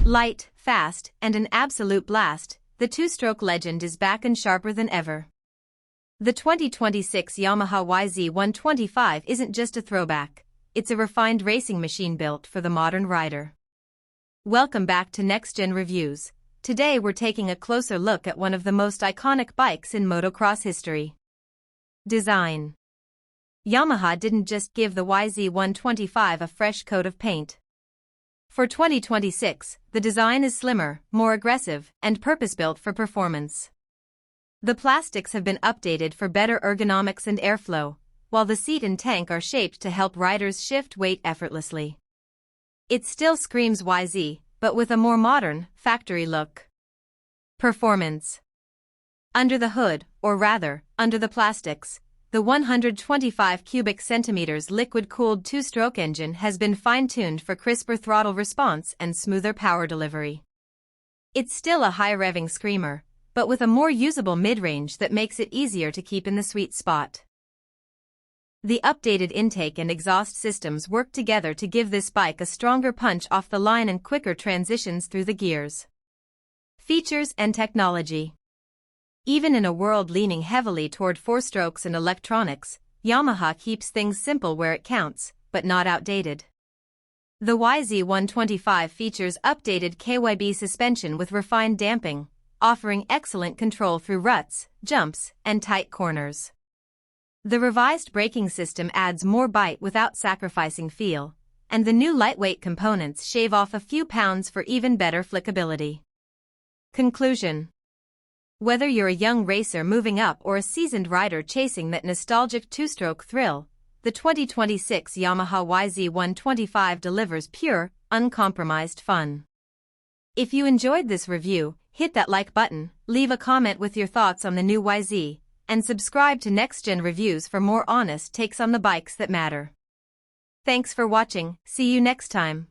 Light, fast, and an absolute blast, the two-stroke legend is back and sharper than ever. The 2026 Yamaha YZ125 isn't just a throwback, it's a refined racing machine built for the modern rider. Welcome back to Next Gen Reviews. Today we're taking a closer look at one of the most iconic bikes in motocross history. Design. Yamaha didn't just give the YZ125 a fresh coat of paint. For 2026, the design is slimmer, more aggressive, and purpose-built for performance. The plastics have been updated for better ergonomics and airflow, while the seat and tank are shaped to help riders shift weight effortlessly. It still screams YZ, but with a more modern, factory look. Performance. Under the hood, or rather, under the plastics, the 125 cubic centimeters liquid-cooled two-stroke engine has been fine-tuned for crisper throttle response and smoother power delivery. It's still a high-revving screamer, but with a more usable mid-range that makes it easier to keep in the sweet spot. The updated intake and exhaust systems work together to give this bike a stronger punch off the line and quicker transitions through the gears. Features and technology. Even in a world leaning heavily toward four-strokes and electronics, Yamaha keeps things simple where it counts, but not outdated. The YZ125 features updated KYB suspension with refined damping, offering excellent control through ruts, jumps, and tight corners. The revised braking system adds more bite without sacrificing feel, and the new lightweight components shave off a few pounds for even better flickability. Conclusion. Whether you're a young racer moving up or a seasoned rider chasing that nostalgic two-stroke thrill, the 2026 Yamaha YZ125 delivers pure, uncompromised fun. If you enjoyed this review, hit that like button, leave a comment with your thoughts on the new YZ, and subscribe to Next Gen Reviews for more honest takes on the bikes that matter. Thanks for watching, see you next time.